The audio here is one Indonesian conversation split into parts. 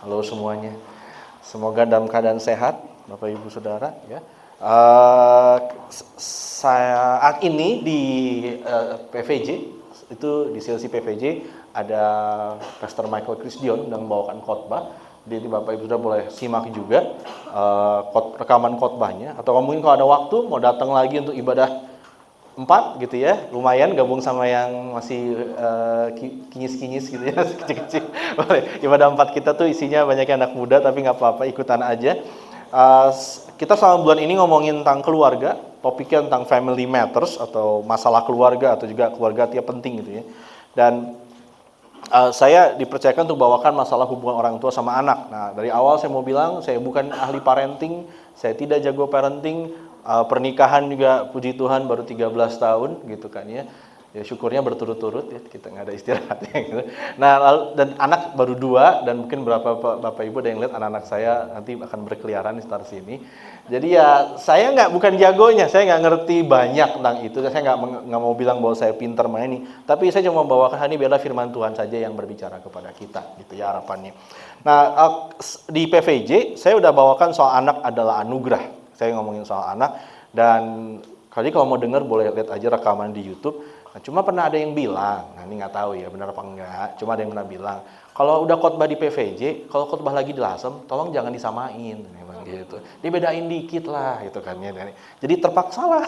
Halo semuanya. Semoga dalam keadaan sehat, Bapak Ibu Saudara. Ya. Saat ini di PVJ, itu di CLC PVJ ada Pastor Michael Krisdion yang membawakan khotbah. Jadi Bapak Ibu Saudara boleh simak juga rekaman khotbahnya. Atau mungkin kalau ada waktu mau datang lagi untuk ibadah 4 gitu ya, lumayan gabung sama yang masih kinyis-kinyis gitu ya, kecil-kecil. Ibadah 4 kita tuh isinya banyak anak muda, tapi nggak apa-apa, ikutan aja. Kita selama bulan ini ngomongin tentang keluarga, topiknya tentang family matters atau masalah keluarga atau juga keluarga tiap penting gitu ya. Dan saya dipercayakan untuk bawakan masalah hubungan orang tua sama anak. Nah, dari awal saya mau bilang, saya bukan ahli parenting, saya tidak jago parenting. Pernikahan juga puji Tuhan baru 13 tahun gitu kan ya. Ya syukurnya berturut-turut ya, kita nggak ada istirahatnya gitu. Nah, dan anak baru 2 dan mungkin berapa Bapak Ibu ada yang lihat anak-anak saya nanti akan berkeliaran di sekitar sini. Jadi ya saya bukan jagonya, saya nggak ngerti banyak tentang itu. Saya nggak mau bilang bahwa saya pintar main ini, tapi saya cuma membawakan ini biarlah firman Tuhan saja yang berbicara kepada kita gitu ya harapannya. Nah, di PVJ saya udah bawakan soal anak adalah anugerah. Saya ngomongin soal anak, dan kali kalau mau dengar boleh lihat aja rekaman di YouTube. Nah, cuma pernah ada yang bilang, nah ini nggak tahu ya benar apa enggak, cuma ada yang pernah bilang, kalau udah khotbah di PVJ, kalau khotbah lagi di Lasem, tolong jangan disamain, memang gitu. Dibedain dikit lah, gitu kan ya. Jadi terpaksa lah.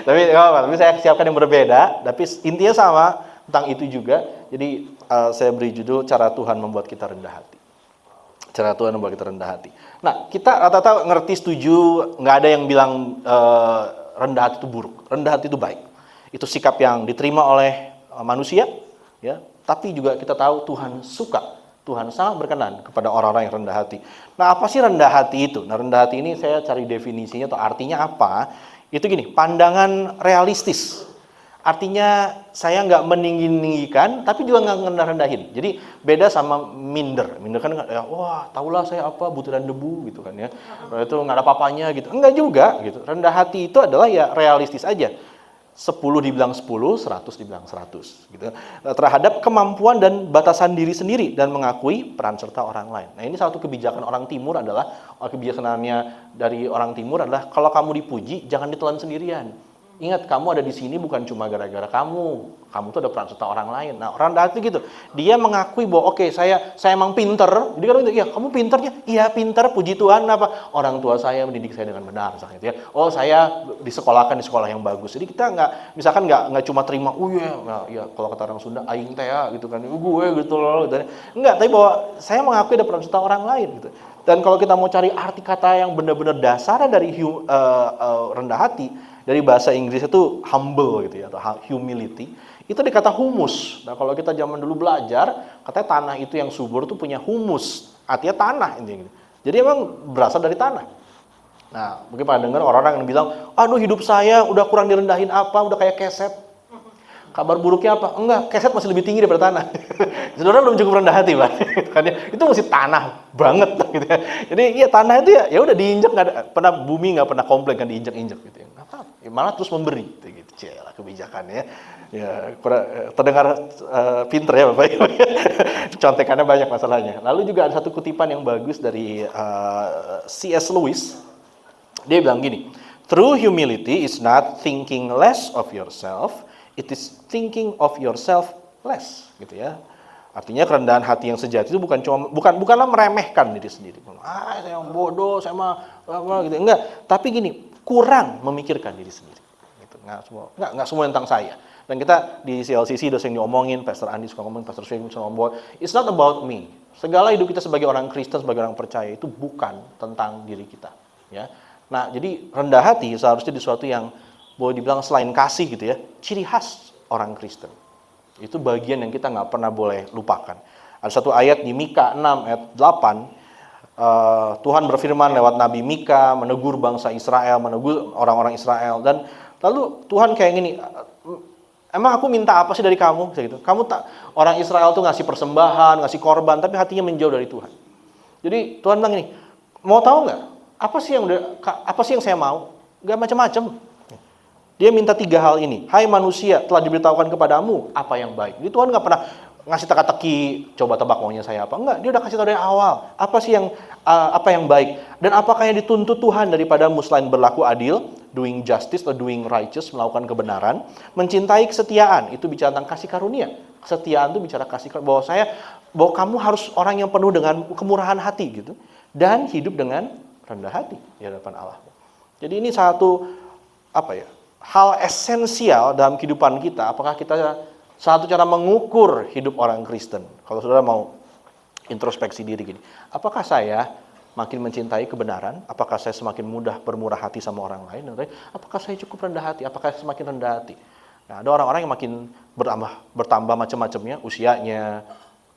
tapi saya siapkan yang berbeda, tapi intinya sama tentang itu juga. Jadi saya beri judul cara Tuhan membuat kita rendah hati. Cara Tuhan membuat kita rendah hati. Nah, kita rata-rata ngerti, setuju, nggak ada yang bilang rendah hati itu buruk. Rendah hati itu baik. Itu sikap yang diterima oleh manusia, ya. Tapi juga kita tahu Tuhan suka, Tuhan sangat berkenan kepada orang-orang yang rendah hati. Nah, apa sih rendah hati itu? Nah, rendah hati ini saya cari definisinya atau artinya apa? Itu gini, pandangan realistis. Artinya saya nggak meninggi-ninggikan, tapi juga nggak ngerendah-rendahin. Jadi beda sama minder. Minder kan ya, wah tahulah saya apa, butiran debu gitu kan ya. Itu nggak ada apa-apanya gitu. Enggak juga gitu. Rendah hati itu adalah ya realistis aja. 10 dibilang 10, 100 dibilang 100 gitu. Terhadap kemampuan dan batasan diri sendiri dan mengakui peran serta orang lain. Nah, ini satu kebijakan orang timur adalah, kebijakannya dari orang timur adalah kalau kamu dipuji jangan ditelan sendirian. Ingat, kamu ada di sini bukan cuma gara-gara kamu tuh ada peran serta orang lain. Nah, orang rendah hati gitu, dia mengakui bahwa oke, saya emang pinter. Jadi kan ya kamu pinternya, iya pinter, puji Tuhan. Apa orang tua saya mendidik saya dengan benar, misalnya gitu ya. Oh, saya disekolahkan di sekolah yang bagus. Jadi kita misalkan nggak cuma terima, ya kalau kata orang Sunda, aing teh ya gitu kan, gue gitu loh. Gitu. Enggak, tapi bahwa saya mengakui ada peran serta orang lain gitu. Dan kalau kita mau cari arti kata yang benar-benar dasar dari rendah hati, dari bahasa Inggris itu humble gitu ya, atau humility, itu dikata humus. Nah, kalau kita zaman dulu belajar, katanya tanah itu yang subur tuh punya humus, artinya tanah intinya gitu. Jadi emang berasal dari tanah. Nah, mungkin pernah dengar orang-orang yang bilang, aduh hidup saya udah kurang direndahin apa, udah kayak keset. Kabar buruknya apa? Enggak, keset masih lebih tinggi daripada tanah. Saudara belum cukup rendah hati, Pak. Itu masih tanah banget gitu ya. Jadi ya tanah itu ya udah diinjak, bumi nggak pernah komplain kan diinjak-injak gitu ya. Malah terus memberi gitu. Cialah kebijakannya. Ya, terdengar pinter ya Bapak. Contekannya banyak masalahnya. Lalu juga ada satu kutipan yang bagus dari C.S. Lewis. Dia bilang gini, true humility is not thinking less of yourself, it is thinking of yourself less, gitu ya. Artinya kerendahan hati yang sejati itu bukanlah meremehkan diri sendiri. Saya yang bodoh, saya mah apa gitu. Enggak, tapi gini, kurang memikirkan diri sendiri. Gitu. Enggak semua tentang saya. Dan kita di CLCC dosen diomongin, Pastor Andi suka ngomong, Pastor Swing suka ngomong, it's not about me. Segala hidup kita sebagai orang Kristen, sebagai orang percaya itu bukan tentang diri kita, ya. Nah, jadi rendah hati seharusnya di sesuatu yang boleh dibilang selain kasih gitu ya, ciri khas orang Kristen. Itu bagian yang kita nggak pernah boleh lupakan. Ada satu ayat di Mika 6 ayat 8, Tuhan berfirman lewat Nabi Mika, menegur bangsa Israel, menegur orang-orang Israel. Dan lalu Tuhan kayak gini, emang aku minta apa sih dari kamu? Gitu. Orang Israel tuh ngasih persembahan, ngasih korban, tapi hatinya menjauh dari Tuhan. Jadi Tuhan bilang gini, mau tahu nggak? Apa sih yang saya mau? Gak macam-macam. Dia minta 3 hal ini. Hai manusia, telah diberitahukan kepadamu apa yang baik. Jadi Tuhan nggak pernah ngasih teka-teki, coba tebak maunya saya apa. Enggak, dia udah kasih tahu dari awal. Apa sih yang apa yang baik? Dan apakah yang dituntut Tuhan daripada selain berlaku adil, doing justice atau doing righteous, melakukan kebenaran, mencintai kesetiaan, itu bicara tentang kasih karunia. Kesetiaan itu bicara kasih karunia, bahwa kamu harus orang yang penuh dengan kemurahan hati gitu, dan hidup dengan rendah hati di hadapan Allah. Jadi ini satu hal esensial dalam kehidupan kita. Apakah kita satu cara mengukur hidup orang Kristen? Kalau saudara mau introspeksi diri gini, apakah saya makin mencintai kebenaran? Apakah saya semakin mudah bermurah hati sama orang lain? Apakah saya cukup rendah hati? Apakah saya semakin rendah hati? Nah, ada orang-orang yang makin bertambah macam-macamnya, usianya,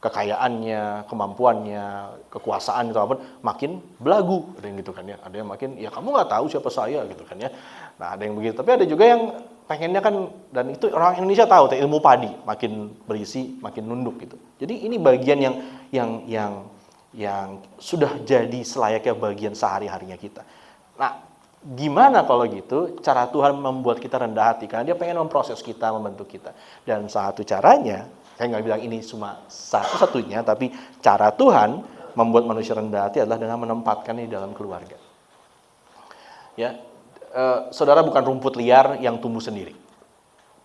kekayaannya, kemampuannya, kekuasaan itu apapun, makin belagu, ada yang gitu kan ya. Ada yang makin, ya kamu nggak tahu siapa saya gitu kan ya. Nah, ada yang begitu. Tapi ada juga yang pengennya kan, dan itu orang Indonesia tahu, ilmu padi, makin berisi, makin nunduk gitu. Jadi ini bagian yang sudah jadi selayaknya bagian sehari-harinya kita. Nah, gimana kalau gitu cara Tuhan membuat kita rendah hati? Karena dia pengen memproses kita, membentuk kita. Dan satu caranya, saya nggak bilang ini cuma satu-satunya, tapi cara Tuhan membuat manusia rendah hati adalah dengan menempatkannya di dalam keluarga. Ya, saudara bukan rumput liar yang tumbuh sendiri.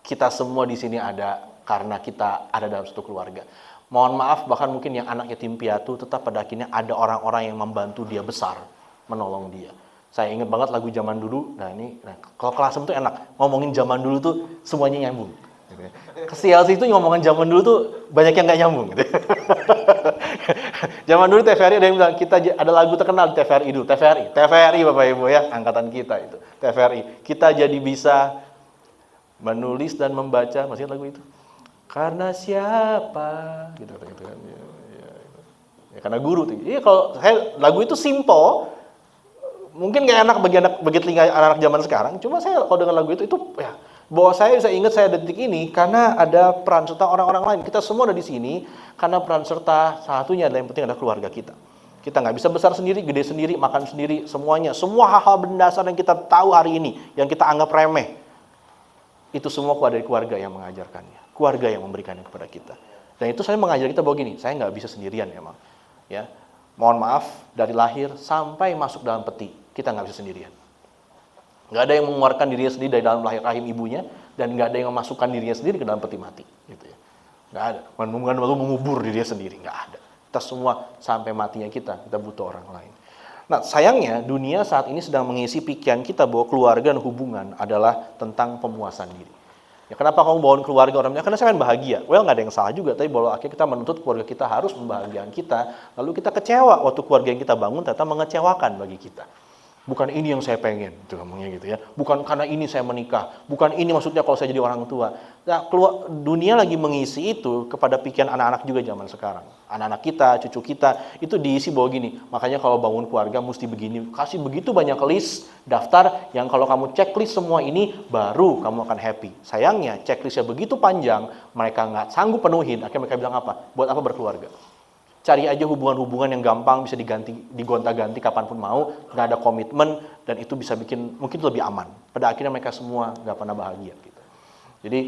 Kita semua di sini ada karena kita ada dalam satu keluarga. Mohon maaf, bahkan mungkin yang anak yatim piatu tetap pada akhirnya ada orang-orang yang membantu dia besar, menolong dia. Saya ingat banget lagu zaman dulu. Nah kalau kelasem tuh enak, ngomongin zaman dulu tuh semuanya nyambung. Ke-CLC itu ngomongin zaman dulu tuh banyak yang nggak nyambung. Gitu. Zaman dulu TVRI ada yang bilang, kita ada lagu terkenal di TVRI dulu. TVRI Bapak Ibu ya, angkatan kita itu. TVRI. Kita jadi bisa menulis dan membaca, masih ingat lagu itu? Karena siapa? Gitu kan. Ya, karena guru tuh. Iya, kalau lagu itu simple, mungkin nggak enak bagi telinga anak-anak zaman sekarang. Cuma saya kalau dengar lagu itu ya, bahwa saya bisa ingat saya detik ini karena ada peran serta orang-orang lain. Kita semua ada di sini karena peran serta satunya adalah yang penting adalah keluarga kita. Kita nggak bisa besar sendiri, gede sendiri, makan sendiri, semuanya. Semua hal-hal mendasar yang kita tahu hari ini, yang kita anggap remeh, itu semua dari keluarga yang mengajarkannya. Keluarga yang memberikannya kepada kita. Dan itu saya mengajar kita bahwa gini, saya nggak bisa sendirian emang. Ya, mohon maaf, dari lahir sampai masuk dalam peti, kita nggak bisa sendirian. Nggak ada yang mengeluarkan dirinya sendiri dari dalam rahim ibunya, dan nggak ada yang memasukkan dirinya sendiri ke dalam peti mati. Gitu ya. Nggak ada. Lalu mengubur dirinya sendiri, nggak ada. Kita semua sampai matinya kita butuh orang lain. Nah, sayangnya dunia saat ini sedang mengisi pikiran kita bahwa keluarga dan hubungan adalah tentang pemuasan diri. Ya, kenapa kamu bawain keluarga orangnya? Karena saya kan bahagia. Well, nggak ada yang salah juga, tapi bahwa akhirnya kita menuntut keluarga kita harus membahagiakan kita, lalu kita kecewa waktu keluarga yang kita bangun ternyata mengecewakan bagi kita. Bukan ini yang saya pengen, itu ngomongnya gitu ya. Bukan karena ini saya menikah, bukan ini maksudnya kalau saya jadi orang tua. Nah, dunia lagi mengisi itu kepada pikiran anak-anak juga zaman sekarang. Anak-anak kita, cucu kita, itu diisi bahwa gini, makanya kalau bangun keluarga mesti begini. Kasih begitu banyak list, daftar, yang kalau kamu checklist semua ini, baru kamu akan happy. Sayangnya, checklistnya begitu panjang, mereka nggak sanggup penuhin, akhirnya mereka bilang apa? Buat apa berkeluarga? Cari aja hubungan-hubungan yang gampang, bisa digonta-ganti kapanpun mau, nggak ada komitmen, dan itu bisa bikin mungkin lebih aman. Pada akhirnya mereka semua nggak pernah bahagia. Gitu. Jadi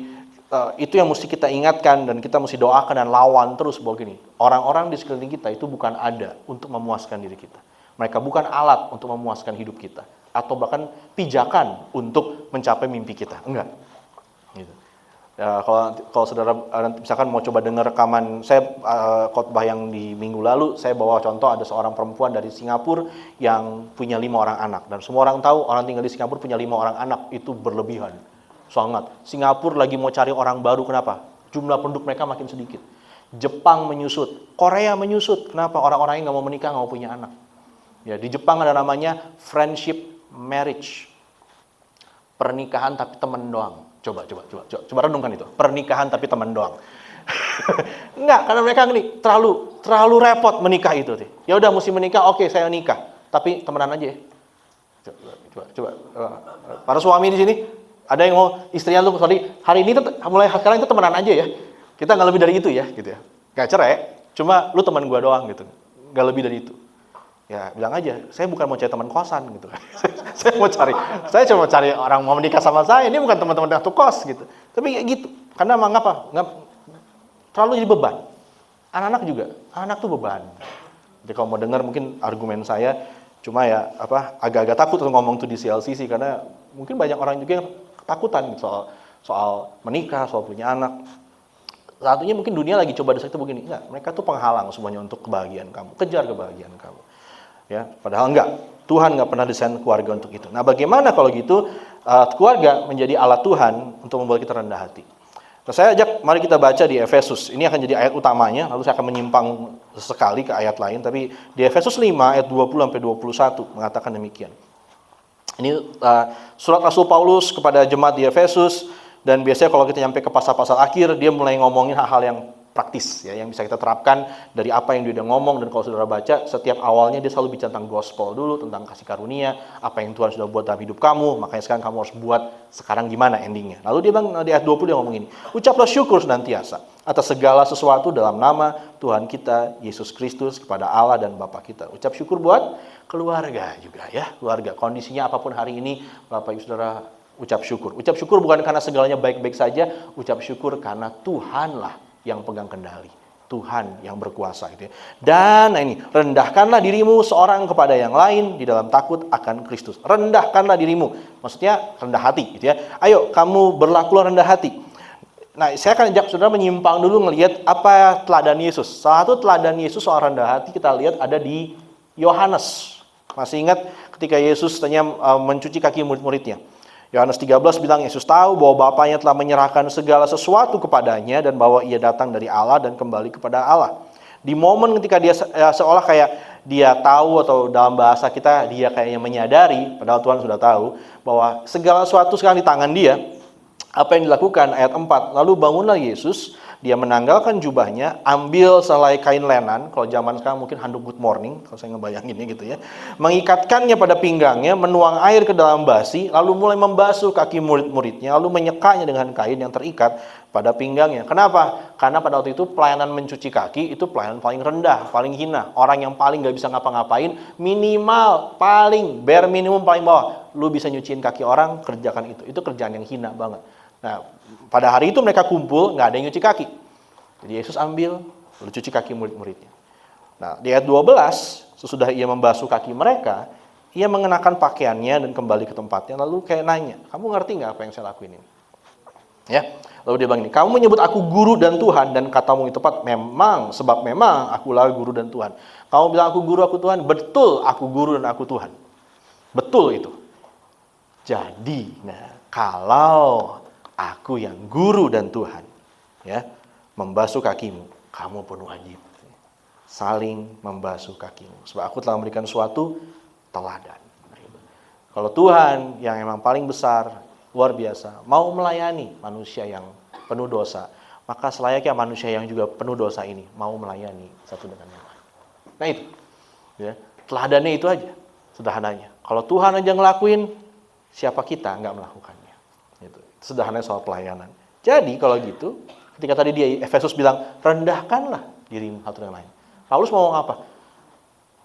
itu yang mesti kita ingatkan, dan kita mesti doakan dan lawan terus bahwa gini, orang-orang di sekeliling kita itu bukan ada untuk memuaskan diri kita. Mereka bukan alat untuk memuaskan hidup kita, atau bahkan pijakan untuk mencapai mimpi kita. Enggak. Gitu. Ya, kalau saudara misalkan mau coba dengar rekaman saya khotbah yang di minggu lalu, saya bawa contoh ada seorang perempuan dari Singapura yang punya 5 orang anak, dan semua orang tahu orang tinggal di Singapura punya 5 orang anak itu berlebihan sangat. Singapura lagi mau cari orang baru, kenapa? Jumlah penduduk mereka makin sedikit. Jepang menyusut, Korea menyusut, kenapa? Orang-orang yang nggak mau menikah, nggak mau punya anak. Ya, di Jepang ada namanya friendship marriage, pernikahan tapi teman doang. Coba renungkan itu. Pernikahan tapi teman doang. Enggak, karena mereka gini, terlalu repot menikah itu. Ya udah mesti menikah, oke saya nikah, tapi temenan aja ya. Coba. Para suami di sini, ada yang mau istrinya lu, hari ini mulai sekarang itu temenan aja ya. Kita nggak lebih dari itu ya, gitu ya. Nggak cerai, cuma lu teman gua doang gitu. Nggak lebih dari itu. Ya bilang aja, saya bukan mau cari teman kosan gitu. saya cuma mau cari orang mau menikah sama saya. Ini bukan teman-teman satu kos gitu. Tapi kayak gitu, karena emang nggak terlalu jadi beban. Anak-anak juga, anak tuh beban. Jadi kalau mau dengar mungkin argumen saya, cuma ya agak-agak takut untuk ngomong tuh di CLCC karena mungkin banyak orang juga yang ketakutan gitu, soal menikah, soal punya anak. Satunya mungkin dunia lagi coba desek itu begini, enggak, mereka tuh penghalang semuanya untuk kebahagiaan kamu, kejar kebahagiaan kamu. Ya, padahal enggak, Tuhan nggak pernah desain keluarga untuk itu. Nah, bagaimana kalau gitu keluarga menjadi alat Tuhan untuk membuat kita rendah hati? Nah, saya ajak, mari kita baca di Efesus. Ini akan jadi ayat utamanya, lalu saya akan menyimpang sekali ke ayat lain, tapi di Efesus 5 ayat 20 sampai 21 mengatakan demikian. Ini surat Rasul Paulus kepada jemaat di Efesus, dan biasanya kalau kita nyampe ke pasal-pasal akhir, dia mulai ngomongin hal-hal yang praktis ya, yang bisa kita terapkan dari apa yang dia udah ngomong. Dan kalau saudara baca, setiap awalnya dia selalu bicara tentang gospel dulu, tentang kasih karunia, apa yang Tuhan sudah buat dalam hidup kamu, makanya sekarang kamu harus buat sekarang gimana endingnya. Lalu dia bilang di ayat 20 dia ngomong ini, ucaplah syukur senantiasa atas segala sesuatu dalam nama Tuhan kita Yesus Kristus kepada Allah dan Bapa kita. Ucap syukur buat keluarga juga ya, keluarga. Kondisinya apapun hari ini, Bapak Ibu Saudara, ucap syukur. Ucap syukur bukan karena segalanya baik-baik saja, ucap syukur karena Tuhanlah yang pegang kendali, Tuhan yang berkuasa gitu ya. Dan ini, rendahkanlah dirimu seorang kepada yang lain di dalam takut akan Kristus. Rendahkanlah dirimu, maksudnya rendah hati gitu ya. Ayo kamu berlakulah rendah hati. Nah, saya akan ajak saudara menyimpang dulu ngelihat apa teladan Yesus. Salah satu teladan Yesus soal rendah hati kita lihat ada di Yohanes. Masih ingat ketika Yesus mencuci kaki murid-muridnya? Yohanes 13 bilang Yesus tahu bahwa Bapaknya telah menyerahkan segala sesuatu kepadanya dan bahwa ia datang dari Allah dan kembali kepada Allah. Di momen ketika dia seolah kayak dia tahu, atau dalam bahasa kita dia kayaknya menyadari, padahal Tuhan sudah tahu bahwa segala sesuatu sekarang di tangan dia. Apa yang dilakukan? Ayat 4, lalu bangunlah Yesus, dia menanggalkan jubahnya, ambil selai kain lenan, kalau zaman sekarang mungkin handuk good morning, kalau saya ngebayanginnya gitu ya, mengikatkannya pada pinggangnya, menuang air ke dalam basi, lalu mulai membasuh kaki murid-muridnya, lalu menyekanya dengan kain yang terikat pada pinggangnya. Kenapa? Karena pada waktu itu pelayanan mencuci kaki itu pelayanan paling rendah, paling hina. Orang yang paling gak bisa ngapa-ngapain, minimal, paling, bare minimum paling bawah, lu bisa nyuciin kaki orang, kerjakan itu. Itu kerjaan yang hina banget. Nah, pada hari itu mereka kumpul, nggak ada yang nyuci kaki. Jadi Yesus ambil, lalu cuci kaki murid-muridnya. Nah, di ayat 12, sesudah ia membasuh kaki mereka, ia mengenakan pakaiannya dan kembali ke tempatnya, lalu kayak nanya, kamu ngerti nggak apa yang saya lakuin ini? Ya, lalu dia bilang ini, kamu menyebut aku guru dan Tuhan, dan katamu itu tepat, memang, sebab memang akulah guru dan Tuhan. Kamu bilang aku guru, aku Tuhan, betul aku guru dan aku Tuhan. Betul itu. Jadi, kalau aku yang guru dan Tuhan, ya, membasuh kakimu, kamu pun wajib saling membasuh kakimu. Sebab aku telah memberikan suatu teladan. Kalau Tuhan yang memang paling besar, luar biasa, mau melayani manusia yang penuh dosa, maka selayaknya manusia yang juga penuh dosa ini mau melayani satu dengan yang lain. Nah itu, ya, teladannya itu aja, sederhananya. Kalau Tuhan aja ngelakuin, siapa kita nggak melakukannya? Itu sederhananya soal pelayanan. Jadi kalau gitu, ketika tadi dia Efesus bilang rendahkanlah dirimu satu dengan lain. Paulus mau ngomong apa?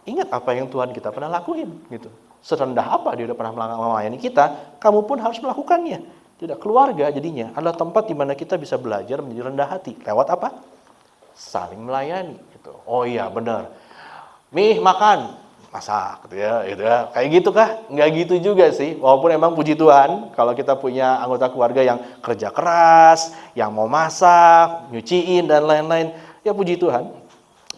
Ingat apa yang Tuhan kita pernah lakuin gitu. Serendah apa dia udah pernah melayani kita, kamu pun harus melakukannya. Tidak, keluarga jadinya adalah tempat di mana kita bisa belajar menjadi rendah hati. Lewat apa? Saling melayani gitu. Oh iya, benar. Mih makan, masak gitu ya, kayak gitu kah? Nggak gitu juga sih, walaupun emang puji Tuhan kalau kita punya anggota keluarga yang kerja keras, yang mau masak, nyuciin dan lain-lain, ya puji Tuhan.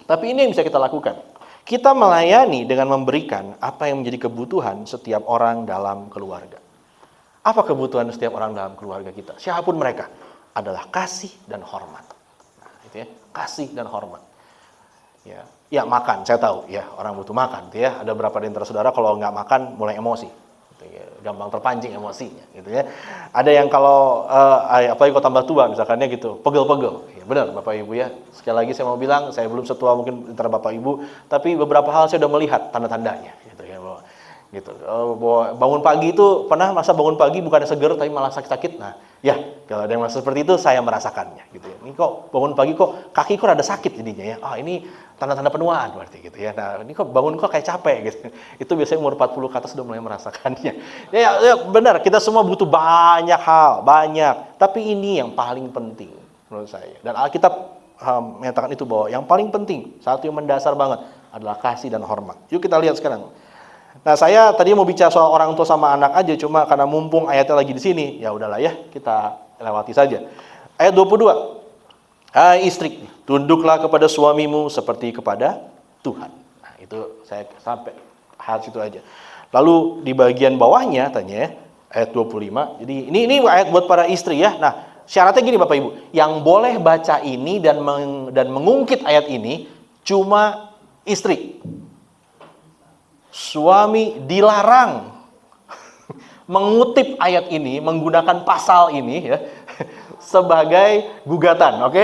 Tapi ini yang bisa kita lakukan, kita melayani dengan memberikan apa yang menjadi kebutuhan setiap orang dalam keluarga. Apa kebutuhan setiap orang dalam keluarga kita? Siapapun mereka, adalah kasih dan hormat. Nah, itu ya, kasih dan hormat. Ya makan, saya tahu ya orang butuh makan gitu ya. Ada beberapa di antara saudara kalau nggak makan mulai emosi, gitu ya. Gampang terpancing emosinya gitu ya. Ada yang kalau apalagi kalau tambah tua misalkannya gitu, pegel-pegel. Ya benar Bapak Ibu ya. Sekali lagi saya mau bilang, saya belum setua mungkin antara Bapak Ibu, tapi beberapa hal saya udah melihat tanda-tandanya gitu ya. Gitu. Bangun pagi itu pernah masa bangun pagi bukannya seger tapi malah sakit-sakit. Nah, ya kalau ada yang merasa seperti itu saya merasakannya gitu ya. Ini kok bangun pagi kok kaki kok ada sakit jadinya ya. Ini tanda-tanda penuaan berarti gitu ya. Nah, ini kok bangun kok kayak capek gitu. Itu biasanya umur 40 ke atas sudah mulai merasakannya. Ya benar, kita semua butuh banyak hal, banyak. Tapi ini yang paling penting menurut saya. Dan Alkitab menyatakan itu bahwa yang paling penting, satu yang mendasar banget adalah kasih dan hormat. Yuk kita lihat sekarang. Nah, saya tadi mau bicara soal orang tua sama anak aja, cuma karena mumpung ayatnya lagi di sini, ya udahlah ya, kita lewati saja. Ayat 22. Hai istri, tunduklah kepada suamimu seperti kepada Tuhan. Nah, itu saya sampai hal situ aja. Lalu di bagian bawahnya tanya ya, ayat 25. Jadi ini ayat buat para istri ya. Nah, syaratnya gini Bapak Ibu, yang boleh baca ini dan mengungkit ayat ini cuma istri. Suami dilarang mengutip ayat ini, menggunakan pasal ini ya sebagai gugatan, oke?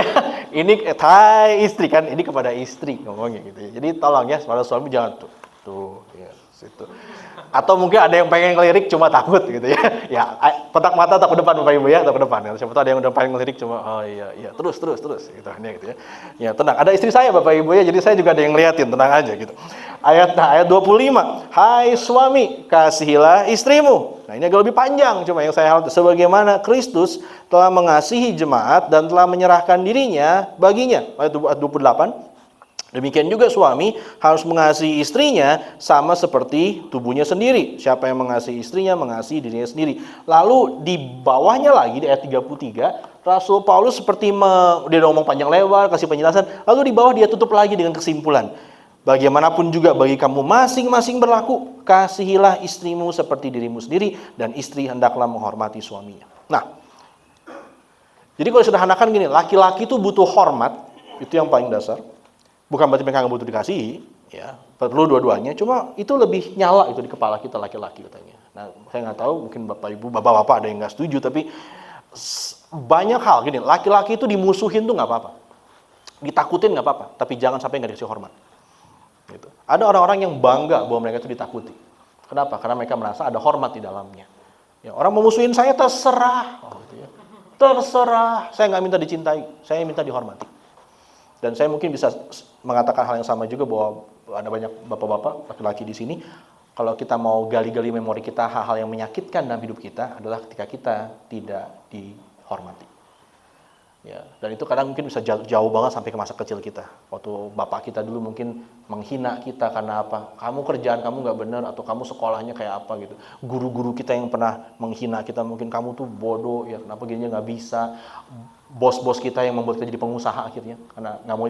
Ini hai istri kan, ini kepada istri ngomongnya gitu ya. Jadi tolong ya, para suami jangan tuh ya, situ. Atau mungkin ada yang pengen ngelirik cuma takut gitu ya. Ya, petak mata tak ke depan Bapak Ibu ya, tak ke depan. Siapa tahu ada yang udah pengen ngelirik cuma oh iya terus gitu ya. Ya, tenang. Ada istri saya Bapak Ibu ya, jadi saya juga ada yang ngeliatin, tenang aja gitu. Ayat 25. Hai suami, kasihilah istrimu. Nah, ini agak lebih panjang cuma yang saya hafal. Sebagaimana Kristus telah mengasihi jemaat dan telah menyerahkan dirinya baginya. Ayat 28. Demikian juga suami harus mengasihi istrinya sama seperti tubuhnya sendiri. Siapa yang mengasihi istrinya, mengasihi dirinya sendiri. Lalu di bawahnya lagi di ayat 33, Rasul Paulus seperti dia ngomong panjang lebar, kasih penjelasan. Lalu di bawah dia tutup lagi dengan kesimpulan. Bagaimanapun juga bagi kamu masing-masing berlaku, kasihilah istrimu seperti dirimu sendiri, dan istri hendaklah menghormati suaminya. Nah, jadi kalau sederhanakan gini, laki-laki itu butuh hormat, itu yang paling dasar. Bukan berarti mereka nggak butuh dikasihi, ya perlu dua-duanya. Cuma itu lebih nyala itu di kepala kita laki-laki katanya. Nah, saya nggak tahu, mungkin bapak ibu, bapak-bapak ada yang nggak setuju, tapi banyak hal gini. Laki-laki itu dimusuhin tuh nggak apa-apa, ditakutin nggak apa-apa, tapi jangan sampai nggak dikasih hormat. Gitu. Ada orang-orang yang bangga bahwa mereka itu ditakuti. Kenapa? Karena mereka merasa ada hormat di dalamnya. Ya, orang memusuhin saya terserah, gitu ya. Terserah. Saya nggak minta dicintai, saya minta dihormati. Dan saya mungkin bisa mengatakan hal yang sama juga bahwa ada banyak bapak-bapak, laki-laki di sini. Kalau kita mau gali-gali memori kita, hal-hal yang menyakitkan dalam hidup kita adalah ketika kita tidak dihormati. Ya, dan itu kadang mungkin bisa jauh banget sampai ke masa kecil kita. Waktu bapak kita dulu mungkin menghina kita karena apa? Kamu kerjaan kamu nggak benar, atau kamu sekolahnya kayak apa gitu. Guru-guru kita yang pernah menghina kita, mungkin kamu tuh bodoh, ya kenapa gini nggak bisa. Bos-bos kita yang membuat kita jadi pengusaha akhirnya, karena nggak mau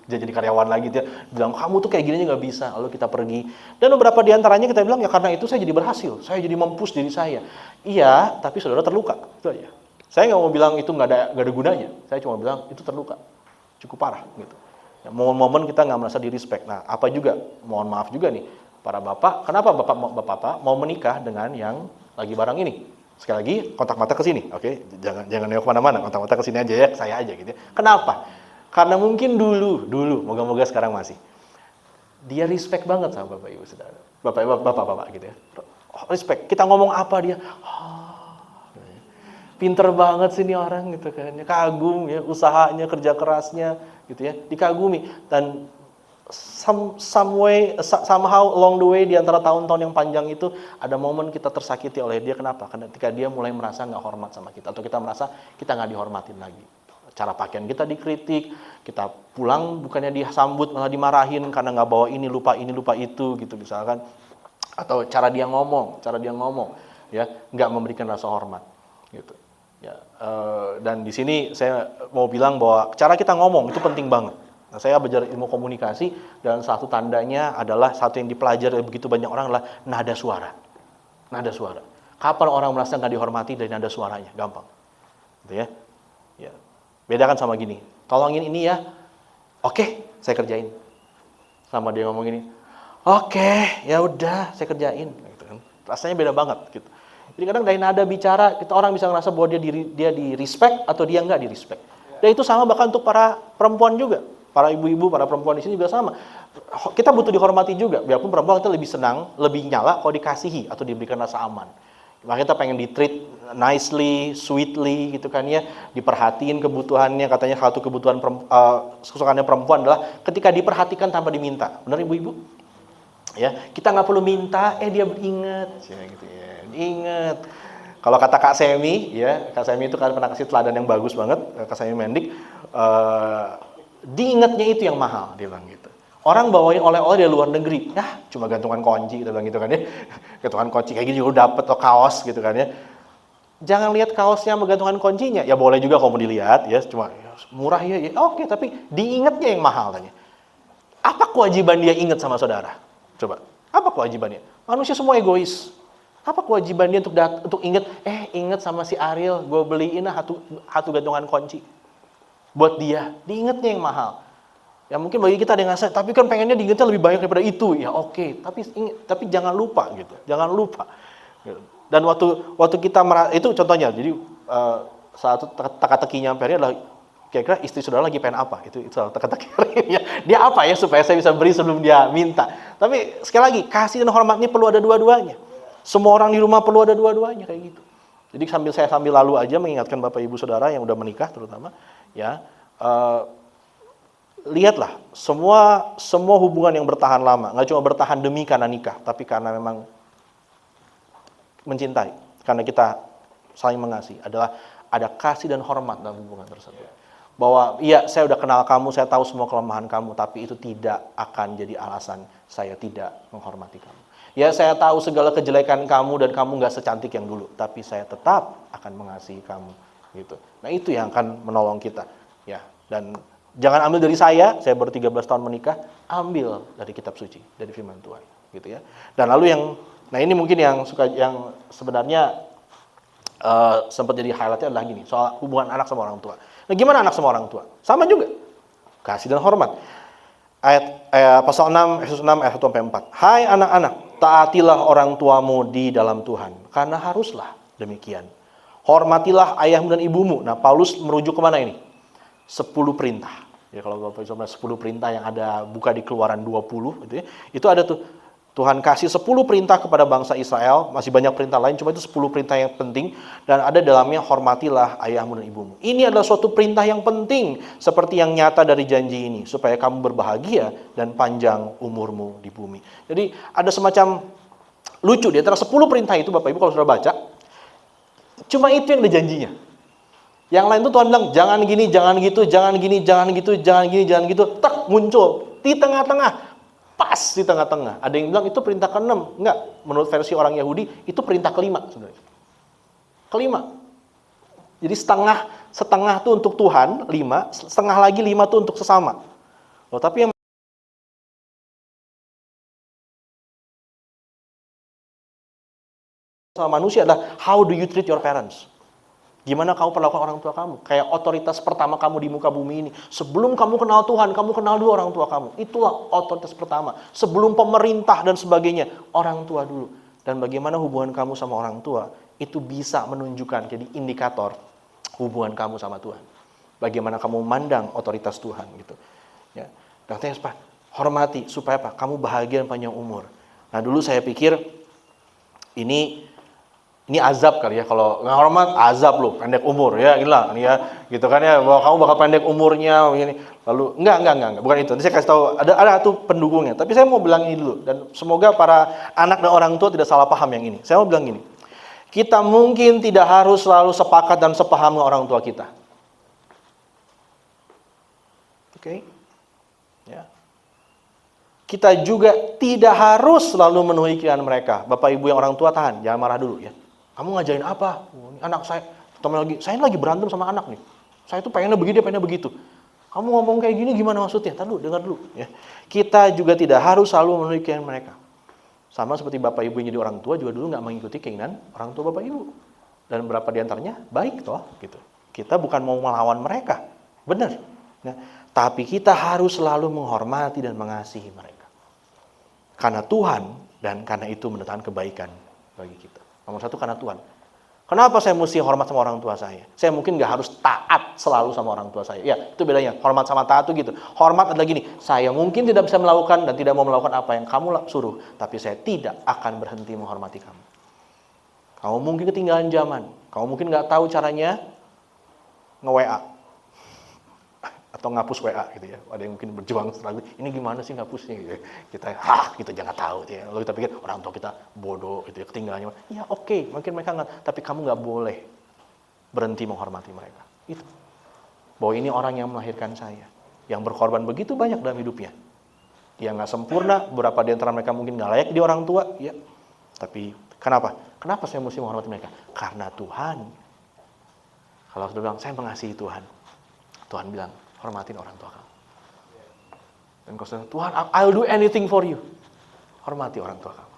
jadi karyawan lagi, dia bilang kamu tuh kayak gini nggak bisa, lalu kita pergi. Dan beberapa diantaranya kita bilang ya karena itu saya jadi berhasil, saya jadi mempush diri saya. Iya, tapi saudara terluka, itu aja. Saya nggak mau bilang itu nggak ada gunanya, saya cuma bilang itu terluka, cukup parah gitu. Ya, momen-momen kita nggak merasa di respect. Nah, apa juga, mohon maaf juga nih para bapak, kenapa bapak mau menikah dengan yang lagi barang ini? Sekali lagi, kontak mata ke sini, oke? Jangan nengok kemana-mana, kontak mata ke sini aja ya, saya aja gitu ya. Kenapa? Karena mungkin dulu, moga-moga sekarang masih. Dia respect banget sama bapak ibu saudara, bapak gitu ya. Respect. Kita ngomong apa dia, pinter banget sih ini orang gitu kan, kagum ya usahanya, kerja kerasnya gitu ya, dikagumi. Dan somehow along the way di antara tahun-tahun yang panjang itu ada momen kita tersakiti oleh dia. Kenapa? Karena ketika dia mulai merasa nggak hormat sama kita, atau kita merasa kita nggak dihormatin lagi. Cara pakaian kita dikritik, kita pulang bukannya disambut malah dimarahin karena nggak bawa ini lupa itu gitu misalkan. Atau cara dia ngomong ya nggak memberikan rasa hormat gitu. Ya, dan di sini saya mau bilang bahwa cara kita ngomong itu penting banget. Nah, saya belajar ilmu komunikasi dan satu tandanya adalah satu yang dipelajari begitu banyak orang adalah nada suara. Nada suara. Kapan orang merasa nggak dihormati dari nada suaranya? Gampang, gitu ya. Ya. Bedakan sama gini. Tolongin ini ya. Oke, saya kerjain. Sama dia ngomong gini. Oke, ya udah, saya kerjain. Gitu kan. Rasanya beda banget, gitu. Jadi kadang dari nada bicara, kita orang bisa ngerasa bahwa dia di respect atau dia nggak di respect. Dan itu sama bahkan untuk para perempuan juga. Para ibu-ibu, para perempuan di sini juga sama. Kita butuh dihormati juga. Biarpun perempuan kita lebih senang, lebih nyala kalau dikasihi atau diberikan rasa aman. Makanya kita pengen di-treat nicely, sweetly gitu kan ya. Diperhatiin kebutuhannya. Katanya satu kebutuhan kesukaannya perempuan adalah ketika diperhatikan tanpa diminta. Benar ibu-ibu? Ya, kita nggak perlu minta, dia beringat. Ya, gitu ya. Ingat. Kalau kata Kak Semi, ya, Kak Semi itu kan pernah kasih teladan yang bagus banget, Kak Semi Mendik. Diingatnya itu yang mahal, dia bilang gitu. Orang bawain oleh-oleh dari luar negeri, cuma gantungan kunci, kita bilang gitu kan ya. Gantungan kunci kayak gini juga dapet, atau kaos gitu kan ya. Jangan lihat kaosnya sama gantungan kuncinya, ya boleh juga kalau mau dilihat ya, cuma ya, murah ya, oke, tapi diingatnya yang mahal tanya. Apa kewajiban dia ingat sama saudara? Coba, apa kewajibannya? Manusia semua egois. Apa kewajiban dia untuk ingat? Ingat sama si Ariel, gue beliin satu gantungan kunci buat dia. Diingatnya yang mahal. Ya mungkin bagi kita ada yang ngasih, tapi kan pengennya diingatnya lebih banyak daripada itu. Ya oke, tapi jangan lupa gitu. Jangan lupa. Dan waktu kita itu contohnya. Jadi saat itu teka-tekinya Ferry adalah kira-kira istri saudara lagi pengen apa? Itu teka-teki ya. Dia apa ya supaya saya bisa beri sebelum dia minta. Tapi sekali lagi, kasih dan hormat ini perlu ada dua-duanya. Semua orang di rumah perlu ada dua-duanya kayak gitu. Jadi sambil lalu aja mengingatkan Bapak Ibu Saudara yang udah menikah terutama ya, lihatlah semua hubungan yang bertahan lama, nggak cuma bertahan demi karena nikah, tapi karena memang mencintai, karena kita saling mengasihi, adalah ada kasih dan hormat dalam hubungan tersebut. Bahwa iya, saya udah kenal kamu, saya tahu semua kelemahan kamu, tapi itu tidak akan jadi alasan saya tidak menghormati kamu. Ya, saya tahu segala kejelekan kamu dan kamu nggak secantik yang dulu, tapi saya tetap akan mengasihi kamu, gitu. Nah, itu yang akan menolong kita, ya. Dan jangan ambil dari saya baru 13 tahun menikah, ambil dari kitab suci, dari firman Tuhan, gitu ya. Dan lalu nah ini mungkin yang sebenarnya sempat jadi highlightnya adalah gini, soal hubungan anak sama orang tua. Nah, gimana anak sama orang tua? Sama juga, kasih dan hormat. Pasal 6, Efesus 6 ayat 1-4. Hai anak-anak, taatilah orang tuamu di dalam Tuhan, karena haruslah demikian. Hormatilah ayahmu dan ibumu. Nah, Paulus merujuk kemana ini? 10 perintah. Ya, kalau Bapak Ibu 10 perintah yang ada buka di Keluaran 20 gitu ya. Itu ada tuh, Tuhan kasih 10 perintah kepada bangsa Israel, masih banyak perintah lain, cuma itu 10 perintah yang penting, dan ada dalamnya hormatilah ayahmu dan ibumu. Ini adalah suatu perintah yang penting, seperti yang nyata dari janji ini, supaya kamu berbahagia dan panjang umurmu di bumi. Jadi ada semacam lucu, di antara 10 perintah itu Bapak Ibu kalau sudah baca, cuma itu yang ada janjinya. Yang lain tuh Tuhan bilang, jangan gini, jangan gitu, jangan gini, jangan gitu, jangan gini, jangan gitu, tak muncul di tengah-tengah. Pas di tengah-tengah. Ada yang bilang itu perintah ke-6. Enggak, menurut versi orang Yahudi itu perintah ke-5 sebenarnya. Ke-5. Jadi setengah tuh untuk Tuhan, 5, setengah lagi 5 tuh untuk sesama. Loh, tapi yang sama manusia adalah how do you treat your parents? Gimana kamu perlakukan orang tua kamu? Kayak otoritas pertama kamu di muka bumi ini. Sebelum kamu kenal Tuhan, kamu kenal dulu orang tua kamu. Itulah otoritas pertama. Sebelum pemerintah dan sebagainya, orang tua dulu. Dan bagaimana hubungan kamu sama orang tua, itu bisa menunjukkan, jadi indikator hubungan kamu sama Tuhan. Bagaimana kamu memandang otoritas Tuhan gitu. Ya. Dan apa? Hormati supaya apa? Kamu bahagia dan panjang umur. Nah, dulu saya pikir ini azab kali ya, kalau nggak hormat azab loh, pendek umur ya, gila ya, gitu kan ya, bahwa kamu bakal pendek umurnya begini. Lalu enggak, bukan itu. Nanti saya kasih tahu ada tuh pendukungnya. Tapi saya mau bilang ini dulu, dan semoga para anak dan orang tua tidak salah paham yang ini. Saya mau bilang gini, kita mungkin tidak harus selalu sepakat dan sepaham dengan orang tua kita. Oke? Ya. Kita juga tidak harus selalu memenuhi keinginan mereka. Bapak Ibu yang orang tua tahan, jangan marah dulu ya. Kamu ngajarin apa? Anak saya, saya lagi berantem sama anak nih. Saya tuh pengennya begini, dia pengennya begitu. Kamu ngomong kayak gini gimana maksudnya? Tadi dengar dulu. Ya. Kita juga tidak harus selalu memenuhi keinginan mereka. Sama seperti Bapak Ibu yang jadi orang tua juga dulu nggak mengikuti keinginan orang tua Bapak Ibu. Dan berapa diantaranya baik toh, gitu. Kita bukan mau melawan mereka, benar. Nah, tapi kita harus selalu menghormati dan mengasihi mereka. Karena Tuhan dan karena itu mendatangkan kebaikan bagi kita. Nomor satu karena Tuhan. Kenapa saya mesti hormat sama orang tua saya? Saya mungkin nggak harus taat selalu sama orang tua saya. Ya, itu bedanya. Hormat sama taat itu gitu. Hormat adalah gini, saya mungkin tidak bisa melakukan dan tidak mau melakukan apa yang kamu suruh, tapi saya tidak akan berhenti menghormati kamu. Kamu mungkin ketinggalan zaman. Kamu mungkin nggak tahu caranya nge-WA. Atau ngapus WA gitu ya. Ada yang mungkin berjuang lagi, ini gimana sih ngapusnya gitu ya. Kita jangan tahu gitu ya. Lalu kita pikir orang tua kita bodoh gitu ya, ketinggalannya. Ya oke, mungkin mereka nggak, tapi kamu nggak boleh berhenti menghormati mereka. Itu. Bahwa ini orang yang melahirkan saya. yang berkorban begitu banyak dalam hidupnya. Dia nggak sempurna, beberapa di antara mereka mungkin nggak layak di orang tua, ya. Tapi kenapa? Kenapa saya mesti menghormati mereka? Karena Tuhan. Kalau sudah bilang, saya mengasihi Tuhan. Tuhan bilang, hormatin orang tua kamu. Dan kalau sudah, Tuhan, I'll do anything for you. Hormati orang tua kamu.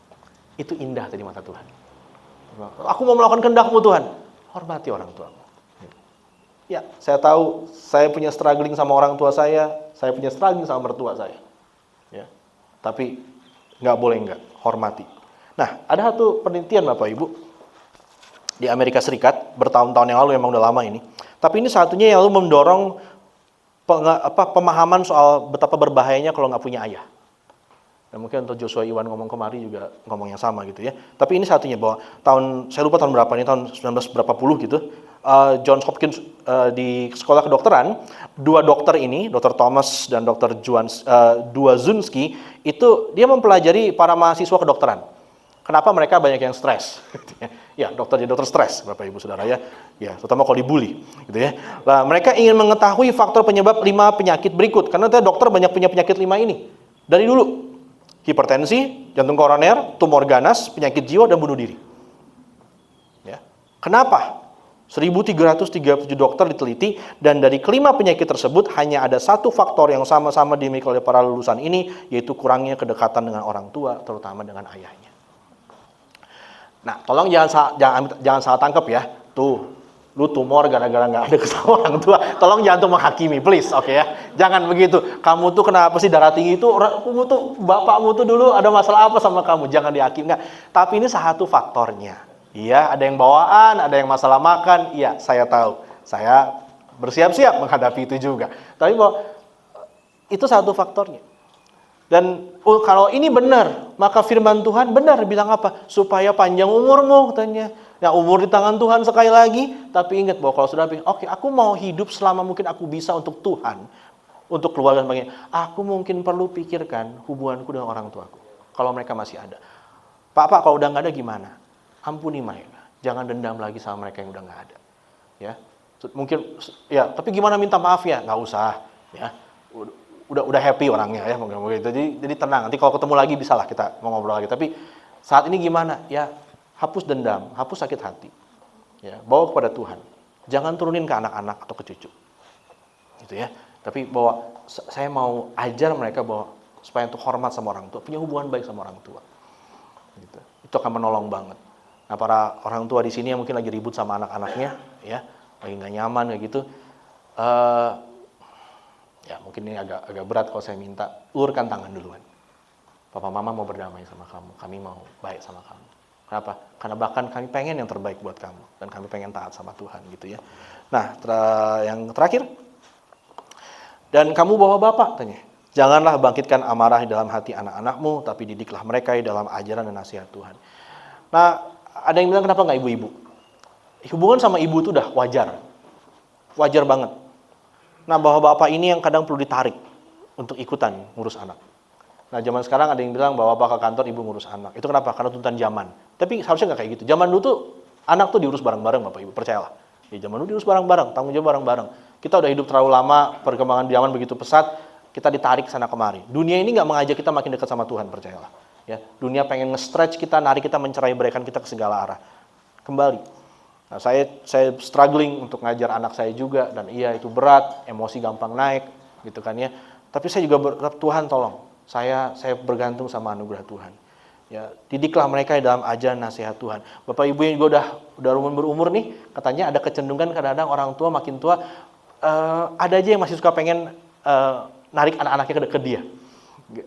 Itu indah tadi mata Tuhan. Aku mau melakukan kehendak-Mu Tuhan. Hormati orang tuamu. Ya, saya tahu saya punya struggling sama orang tua saya punya struggling sama mertua saya. Ya. Tapi nggak boleh nggak, hormati. Nah, ada satu penelitian Bapak Ibu di Amerika Serikat, bertahun-tahun yang lalu, emang udah lama ini. Tapi ini satunya yang lalu mendorong pemahaman soal betapa berbahayanya kalau nggak punya ayah. Dan mungkin untuk Joshua Iwan ngomong kemari juga ngomong yang sama gitu ya. Tapi ini satunya bahwa saya lupa tahun berapa ini, tahun 19 berapa puluh gitu, Johns Hopkins di sekolah kedokteran, dua dokter ini, Dr. Thomas dan Dr. Dwazunski, itu dia mempelajari para mahasiswa kedokteran. Kenapa mereka banyak yang stres? Ya, dokter jadi dokter stres, Bapak Ibu Saudara ya. Ya, terutama kalau dibully, gitu ya. Nah, mereka ingin mengetahui faktor penyebab 5 penyakit berikut, karena dokter banyak punya penyakit 5 ini dari dulu. Hipertensi, jantung koroner, tumor ganas, penyakit jiwa, dan bunuh diri. Ya. Kenapa? 1.337 dokter diteliti, dan dari kelima penyakit tersebut hanya ada satu faktor yang sama-sama dimiliki oleh para lulusan ini, yaitu kurangnya kedekatan dengan orang tua, terutama dengan ayahnya. Nah, tolong jangan salah tangkap ya. Tuh, lu tumor gara-gara nggak ada kesama orang tua. Tolong jangan tuh menghakimi, please, oke ya. Jangan begitu. Kamu tuh kenapa sih darah tinggi itu? Kamu tuh, bapakmu tuh dulu ada masalah apa sama kamu? Jangan dihakimi, nggak. Tapi ini satu faktornya. Iya, ada yang bawaan, ada yang masalah makan. Iya, saya tahu. Saya bersiap-siap menghadapi itu juga. Tapi bahwa itu satu faktornya. Dan kalau ini benar, maka firman Tuhan benar bilang apa? Supaya panjang umurmu, katanya. Ya, umur di tangan Tuhan sekali lagi. Tapi ingat bahwa kalau sudah oke, aku mau hidup selama mungkin aku bisa untuk Tuhan, untuk keluarga dan sebagainya. Aku mungkin perlu pikirkan hubunganku dengan orang tuaku, kalau mereka masih ada. Pak, kalau udah nggak ada gimana? Ampuni mereka. Jangan dendam lagi sama mereka yang udah nggak ada. Ya, mungkin ya. Tapi gimana minta maaf ya? Nggak usah. Ya, udah happy orangnya ya, mungkin. Jadi tenang. Nanti kalau ketemu lagi bisalah kita mau ngobrol lagi. Tapi saat ini gimana? Ya, hapus dendam, hapus sakit hati. Ya, bawa kepada Tuhan. Jangan turunin ke anak-anak atau ke cucu. Gitu ya. Tapi bahwa saya mau ajar mereka bahwa supaya untuk hormat sama orang tua, punya hubungan baik sama orang tua. Gitu. Itu akan menolong banget. Nah, para orang tua di sini yang mungkin lagi ribut sama anak-anaknya, ya, lagi nggak nyaman kayak gitu. Ya, mungkin ini agak berat kalau saya minta, ulurkan tangan duluan. Papa mama mau berdamai sama kamu, kami mau baik sama kamu. Kenapa? Karena bahkan kami pengen yang terbaik buat kamu, dan kami pengen taat sama Tuhan gitu ya. Nah, yang terakhir, dan kamu bawa bapak, tanya, janganlah bangkitkan amarah di dalam hati anak-anakmu, tapi didiklah mereka di dalam ajaran dan nasihat Tuhan. Nah, ada yang bilang kenapa nggak ibu-ibu? Hubungan sama ibu itu udah wajar banget. Nah, bahwa bapak ini yang kadang perlu ditarik untuk ikutan ngurus anak. Nah, zaman sekarang ada yang bilang bahwa bapak ke kantor, ibu ngurus anak. Itu kenapa? Karena tuntutan zaman. Tapi harusnya nggak kayak gitu. Zaman dulu tuh anak tuh diurus bareng-bareng, Bapak Ibu, percayalah. Ya, zaman dulu diurus bareng-bareng, tanggung jawab bareng-bareng. Kita udah hidup terlalu lama, perkembangan zaman begitu pesat, kita ditarik sana kemari. Dunia ini nggak mengajak kita makin dekat sama Tuhan, percayalah. Ya, dunia pengen nge-stretch kita, narik kita, mencerai-beraikan kita ke segala arah. Kembali. Nah, saya struggling untuk ngajar anak saya juga, dan iya itu berat, emosi gampang naik, gitu kan ya. Tapi saya juga berharap Tuhan tolong, saya bergantung sama anugerah Tuhan. Ya, didiklah mereka dalam ajaran nasihat Tuhan. Bapak Ibu yang juga udah berumur nih, katanya ada kecenderungan kadang-kadang orang tua makin tua, ada aja yang masih suka pengen narik anak-anaknya ke dia.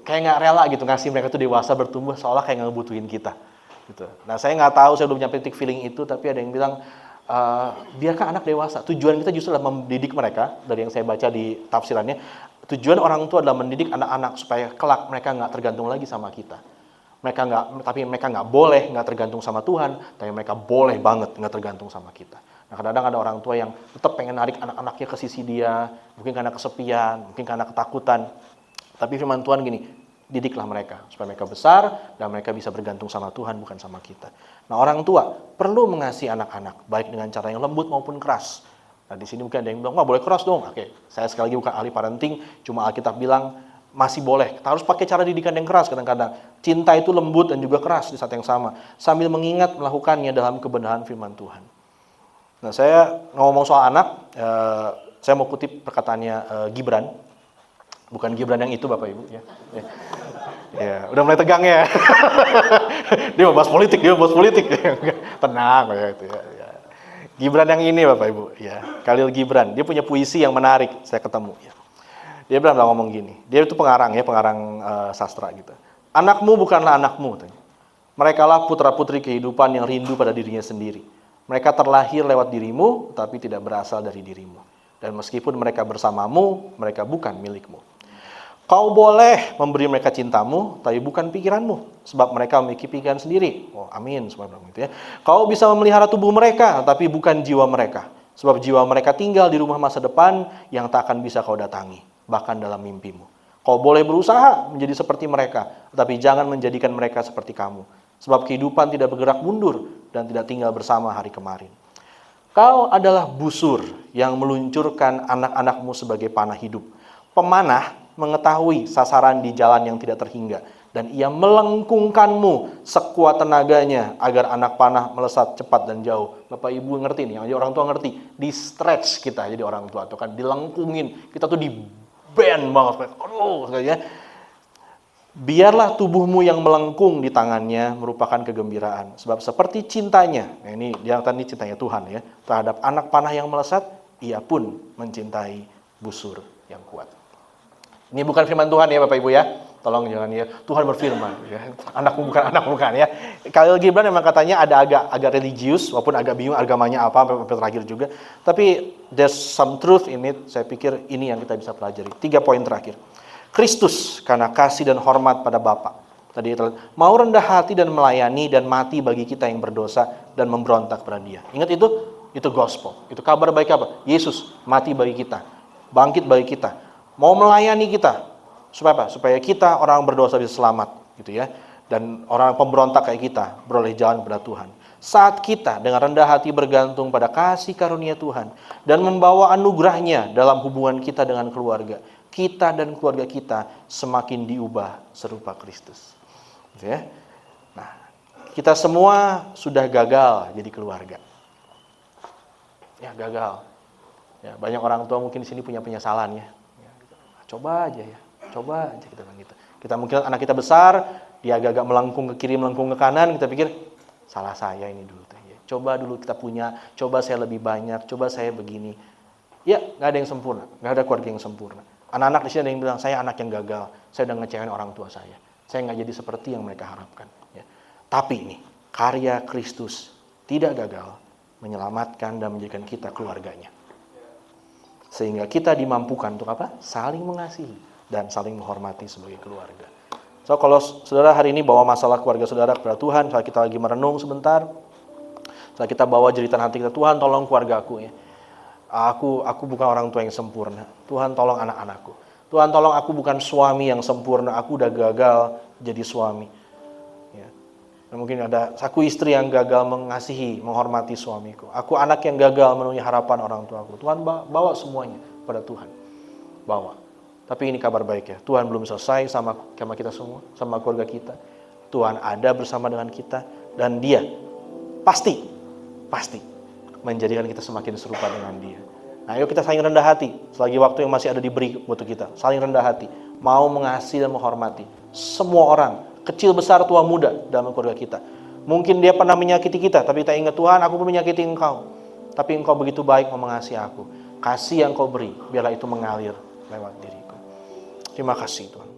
Kayak nggak rela gitu ngasih mereka tuh dewasa bertumbuh, seolah kayak nggak ngebutuhin kita. Gitu. Nah, saya nggak tahu, saya belum nyampe titik feeling itu, tapi ada yang bilang biarkan anak dewasa. Tujuan kita justru adalah mendidik mereka. Dari yang saya baca di tafsirannya, tujuan orang tua adalah mendidik anak-anak supaya kelak mereka nggak tergantung lagi sama kita. Tapi mereka nggak boleh nggak tergantung sama Tuhan, tapi mereka boleh banget nggak tergantung sama kita. Nah, kadang-kadang ada orang tua yang tetap pengen narik anak-anaknya ke sisi dia, mungkin karena kesepian, mungkin karena ketakutan. Tapi firman Tuhan gini, didiklah mereka supaya mereka besar dan mereka bisa bergantung sama Tuhan, bukan sama kita. Nah, orang tua perlu mengasihi anak-anak baik dengan cara yang lembut maupun keras. Nah di sini mungkin ada yang bilang, wah boleh keras dong. Oke, saya sekali lagi bukan ahli parenting, cuma Alkitab bilang masih boleh. Kita harus pakai cara didikan yang keras kadang-kadang. Cinta itu lembut dan juga keras di saat yang sama, sambil mengingat melakukannya dalam kebenaran firman Tuhan. Nah saya ngomong soal anak, saya mau kutip perkataannya Gibran. Bukan Gibran yang itu Bapak Ibu ya. Ya, udah mulai tegang ya. Dia mau bahas politik. Tenang ya itu ya. Gibran yang ini Bapak Ibu ya. Khalil Gibran, dia punya puisi yang menarik, saya ketemu ya. Dia bilang ngomong gini. Dia itu pengarang sastra gitu. Anakmu bukanlah anakmu katanya. Merekalah putra-putri kehidupan yang rindu pada dirinya sendiri. Mereka terlahir lewat dirimu, tapi tidak berasal dari dirimu. Dan meskipun mereka bersamamu, mereka bukan milikmu. Kau boleh memberi mereka cintamu, tapi bukan pikiranmu, sebab mereka memiliki pikiran sendiri. Oh, amin, semua bilang gitu ya. Kau bisa memelihara tubuh mereka, tapi bukan jiwa mereka, sebab jiwa mereka tinggal di rumah masa depan yang tak akan bisa kau datangi, bahkan dalam mimpimu. Kau boleh berusaha menjadi seperti mereka, tapi jangan menjadikan mereka seperti kamu, sebab kehidupan tidak bergerak mundur dan tidak tinggal bersama hari kemarin. Kau adalah busur yang meluncurkan anak-anakmu sebagai panah hidup. Pemanah mengetahui sasaran di jalan yang tidak terhingga, dan ia melengkungkanmu sekuat tenaganya agar anak panah melesat cepat dan jauh. Bapak Ibu ngerti nih, orang tua ngerti, di stretch kita jadi orang tua tuh kan, dilengkungin, kita tuh di bend banget, aduh kayaknya. Biarlah tubuhmu yang melengkung di tangannya merupakan kegembiraan, sebab seperti cintanya, nah ini dia tadi cintanya Tuhan ya, terhadap anak panah yang melesat, ia pun mencintai busur yang kuat. Ini bukan firman Tuhan ya Bapak Ibu ya. Tolong jangan ya, Tuhan berfirman ya. Anakmu bukan ya. Khalil Gibran memang katanya ada agak religius, walaupun agak bingung agamanya apa sampai terakhir juga. Tapi there's some truth in it. Saya pikir ini yang kita bisa pelajari. 3 poin terakhir. Kristus karena kasih dan hormat pada Bapa. Tadi mau rendah hati dan melayani dan mati bagi kita yang berdosa dan memberontak pada Dia. Ingat itu gospel. Itu kabar baik apa? Yesus mati bagi kita, bangkit bagi kita. Mau melayani kita, supaya apa? Supaya kita orang berdosa bisa selamat, gitu ya. Dan orang pemberontak kayak kita beroleh jalan kepada Tuhan. Saat kita dengan rendah hati bergantung pada kasih karunia Tuhan dan membawa anugerahnya dalam hubungan kita dengan keluarga, kita dan keluarga kita semakin diubah serupa Kristus. Gitu ya. Nah, kita semua sudah gagal jadi keluarga. Ya gagal. Ya, banyak orang tua mungkin di sini punya penyesalan ya. Coba aja kita bilang gitu. Kita mungkin anak kita besar, dia agak melengkung ke kiri, melengkung ke kanan, kita pikir salah saya ini dulu ya. Coba dulu kita punya, coba saya lebih banyak, coba saya begini. Ya, nggak ada yang sempurna, nggak ada keluarga yang sempurna. Anak-anak di sini ada yang bilang saya anak yang gagal, saya udah ngecewain orang tua saya nggak jadi seperti yang mereka harapkan. Ya. Tapi ini karya Kristus tidak gagal menyelamatkan dan menjadikan kita keluarganya. Sehingga kita dimampukan untuk apa? Saling mengasihi dan saling menghormati sebagai keluarga. So kalau saudara hari ini bawa masalah keluarga saudara kepada Tuhan, saat kita lagi merenung sebentar, saat kita bawa jeritan hati kita, Tuhan tolong keluarga aku ya. Aku bukan orang tua yang sempurna. Tuhan tolong anak-anakku. Tuhan tolong aku bukan suami yang sempurna. Aku udah gagal jadi suami. Ya. Dan mungkin ada aku istri yang gagal mengasihi, menghormati suamiku. Aku anak yang gagal memenuhi harapan orang tuaku. Tuhan bawa semuanya pada Tuhan. Bawa. Tapi ini kabar baik ya. Tuhan belum selesai sama kita semua, sama keluarga kita. Tuhan ada bersama dengan kita dan Dia pasti menjadikan kita semakin serupa dengan Dia. Nah, ayo kita saling rendah hati selagi waktu yang masih ada diberi untuk kita. Saling rendah hati, mau mengasihi dan menghormati semua orang, kecil besar tua muda dalam keluarga kita. Mungkin dia pernah menyakiti kita, tapi kita ingat Tuhan, aku pun menyakiti engkau. Tapi engkau begitu baik mau mengasihi aku. Kasih yang kau beri, biarlah itu mengalir lewat diriku. Terima kasih Tuhan.